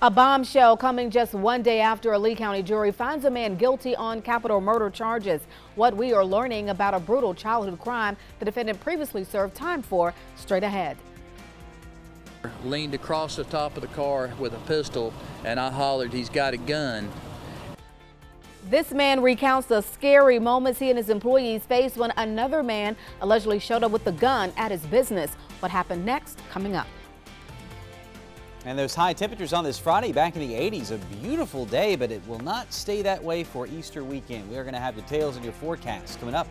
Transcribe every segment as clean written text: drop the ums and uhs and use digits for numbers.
A bombshell coming just one day after a Lee County jury finds a man guilty on capital murder charges. What we are learning about a brutal childhood crime the defendant previously served time for, straight ahead. Leaned across the top of the car with a pistol, and I hollered, "He's got a gun." This man recounts the scary moments he and his employees faced when another man allegedly showed up with a gun at his business. What happened next? Coming up. And those high temperatures on this Friday back in the 80s. A beautiful day, but it will not stay that way for Easter weekend. We are going to have details in your forecast coming up.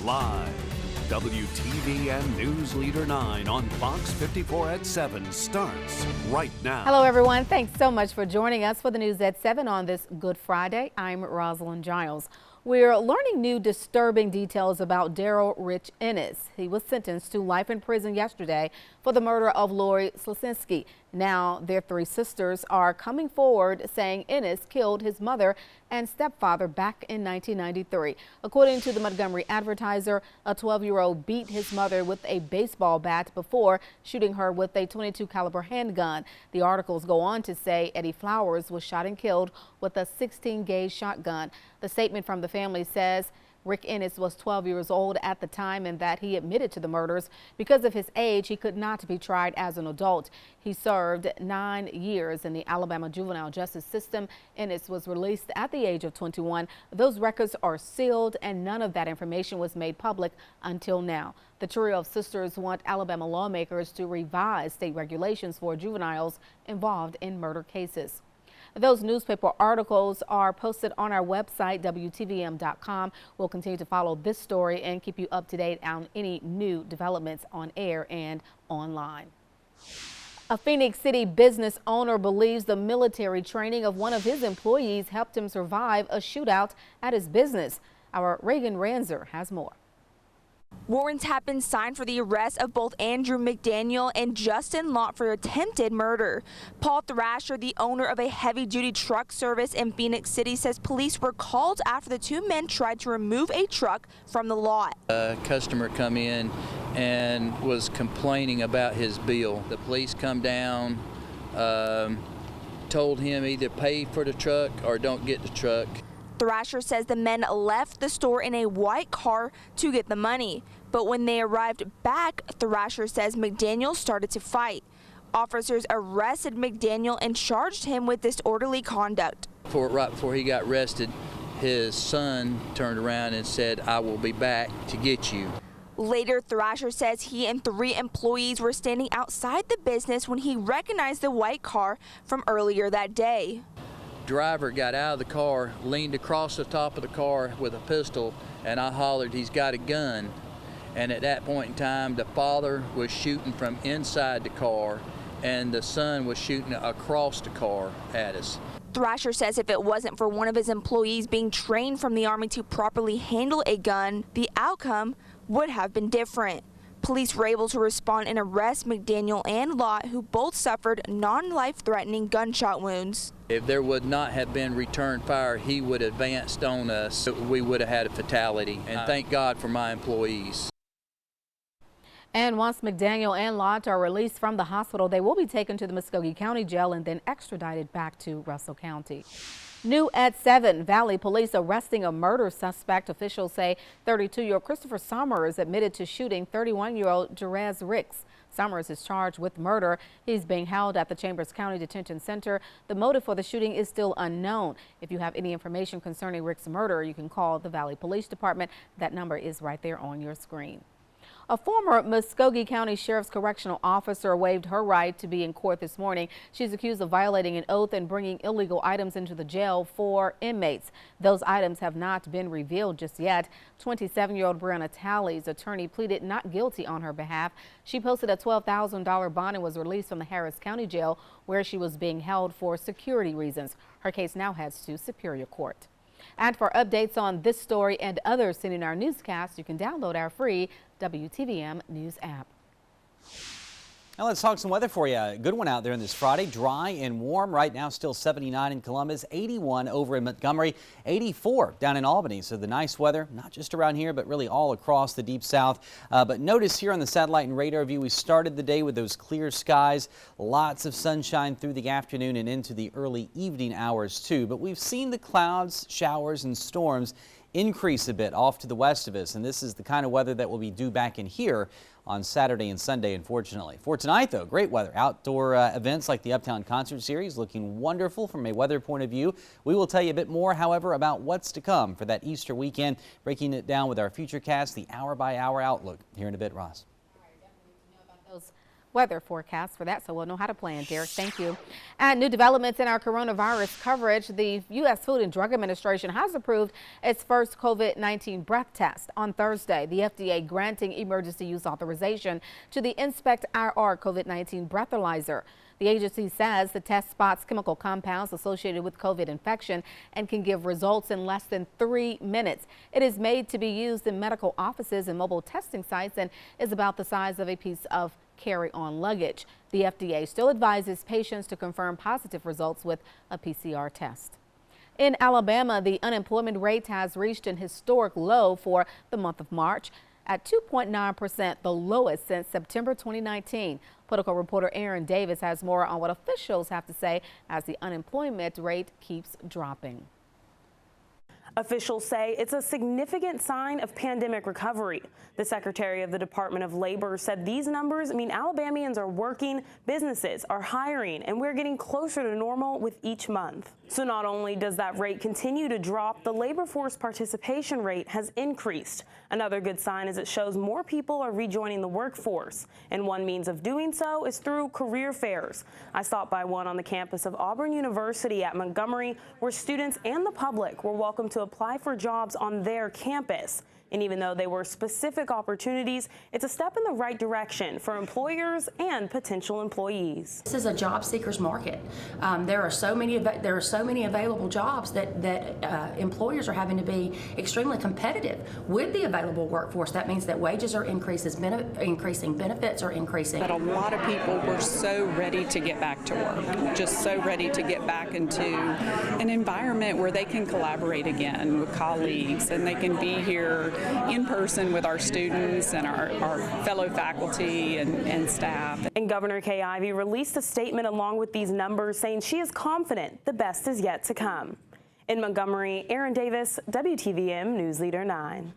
Live, WTVM News Leader 9 on Fox 54 at 7 starts right now. Hello, everyone. Thanks so much for joining us for the news at 7 on this Good Friday. I'm Rosalind Giles. We're learning new disturbing details about Daryl Rich Ennis. He was sentenced to life in prison yesterday for the murder of Lori Slasinski. Now their three sisters are coming forward saying Ennis killed his mother and stepfather back in 1993. According to the Montgomery Advertiser, a 12-year-old beat his mother with a baseball bat before shooting her with a .22 caliber handgun. The articles go on to say Eddie Flowers was shot and killed with a 16-gauge shotgun. The statement from the family says Rick Ennis was 12 years old at the time and that he admitted to the murders. Because of his age, he could not be tried as an adult. He served 9 years in the Alabama juvenile justice system. Ennis was released at the age of 21. Those records are sealed and none of that information was made public until now. The trio of sisters want Alabama lawmakers to revise state regulations for juveniles involved in murder cases. Those newspaper articles are posted on our website, WTVM.com. We'll continue to follow this story and keep you up to date on any new developments on air and online. A Phoenix City business owner believes the military training of one of his employees helped him survive a shootout at his business. Our Reagan Ranzer has more. Warrants have been signed for the arrest of both Andrew McDaniel and Justin Lott for attempted murder. Paul Thrasher, the owner of a heavy-duty truck service in Phoenix City, says police were called after the two men tried to remove a truck from the lot. A customer come in and was complaining about his bill. The police come down, told him either pay for the truck or don't get the truck. Thrasher says the men left the store in a white car to get the money. But when they arrived back, Thrasher says McDaniel started to fight. Officers arrested McDaniel and charged him with disorderly conduct. Right before he got arrested, his son turned around and said, "I will be back to get you." Later, Thrasher says he and 3 employees were standing outside the business when he recognized the white car from earlier that day. Driver got out of the car, leaned across the top of the car with a pistol, and I hollered, "He's got a gun." And at that point in time, the father was shooting from inside the car and the son was shooting across the car at us. Thrasher says if it wasn't for one of his employees being trained from the Army to properly handle a gun, the outcome would have been different. Police were able to respond and arrest McDaniel and Lott, who both suffered non-life-threatening gunshot wounds. If there would not have been return fire, he would have advanced on us. We would have had a fatality. And thank God for my employees. And once McDaniel and Lott are released from the hospital, they will be taken to the Muskogee County Jail and then extradited back to Russell County. New at 7, Valley Police arresting a murder suspect. Officials say 32-year-old Christopher Summers admitted to shooting 31-year-old Jerez Ricks. Summers is charged with murder. He's being held at the Chambers County Detention Center. The motive for the shooting is still unknown. If you have any information concerning Rick's murder, you can call the Valley Police Department. That number is right there on your screen. A former Muskogee County Sheriff's Correctional Officer waived her right to be in court this morning. She's accused of violating an oath and bringing illegal items into the jail for inmates. Those items have not been revealed just yet. 27-year-old Brianna Talley's attorney pleaded not guilty on her behalf. She posted a $12,000 bond and was released from the Harris County Jail, where she was being held for security reasons. Her case now heads to Superior Court. And for updates on this story and others seen in our newscast, you can download our free WTVM News app. Now let's talk some weather for you. A good one out there on this Friday. Dry and warm. Right now still 79 in Columbus, 81 over in Montgomery, 84 down in Albany. So the nice weather, not just around here, but really all across the deep south. But notice here on the satellite and radar view, we started the day with those clear skies. Lots of sunshine through the afternoon and into the early evening hours too. But we've seen the clouds, showers and storms increase a bit off to the west of us. And this is the kind of weather that will be due back in here on Saturday and Sunday, unfortunately. For tonight, though, great weather. Outdoor events like the Uptown Concert Series looking wonderful from a weather point of view. We will tell you a bit more, however, about what's to come for that Easter weekend, breaking it down with our Futurecast, the hour-by-hour outlook. Here in a bit, Ross. Weather forecast for that, so we'll know how to plan. Derek, thank you. And new developments in our coronavirus coverage. The U.S. Food and Drug Administration has approved its first COVID-19 breath test on Thursday. The FDA granting emergency use authorization to the Inspect IR COVID-19 breathalyzer. The agency says the test spots chemical compounds associated with COVID infection and can give results in less than 3 minutes. It is made to be used in medical offices and mobile testing sites and is about the size of a piece of carry-on luggage. The FDA still advises patients to confirm positive results with a PCR test. In Alabama, the unemployment rate has reached an historic low for the month of March at 2.9%, the lowest since September 2019. Political reporter Aaron Davis has more on what officials have to say as the unemployment rate keeps dropping. Officials say it's a significant sign of pandemic recovery. The Secretary of the Department of Labor said these numbers mean Alabamians are working, businesses are hiring, and we're getting closer to normal with each month. So not only does that rate continue to drop, the labor force participation rate has increased. Another good sign is it shows more people are rejoining the workforce, and one means of doing so is through career fairs. I stopped by one on the campus of Auburn University at Montgomery, where students and the public were welcome to apply for jobs on their campus. And even though they were specific opportunities, it's a step in the right direction for employers and potential employees. This is a job seekers market. There are so many available jobs that employers are having to be extremely competitive with the available workforce. That means that wages are increasing, benefits are increasing. But a lot of people were so ready to get back to work, just so ready to get back into an environment where they can collaborate again with colleagues and they can be here in person with our students and our fellow faculty and staff. And Governor Kay Ivey released a statement along with these numbers saying she is confident the best is yet to come. In Montgomery, Aaron Davis, WTVM News Leader 9.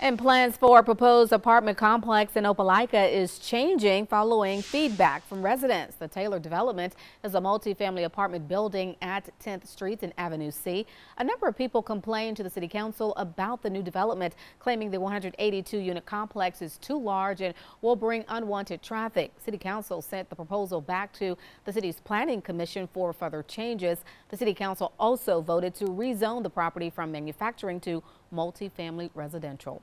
And plans for a proposed apartment complex in Opelika is changing following feedback from residents. The Taylor development is a multi-family apartment building at 10th Street and Avenue C. A number of people complained to the City Council about the new development, claiming the 182-unit complex is too large and will bring unwanted traffic. City Council sent the proposal back to the city's Planning Commission for further changes. The City Council also voted to rezone the property from manufacturing to multi-family residential.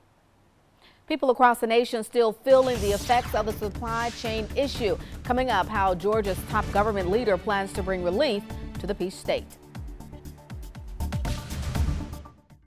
People across the nation still feeling the effects of the supply chain issue. Coming up, how Georgia's top government leader plans to bring relief to the Peach State.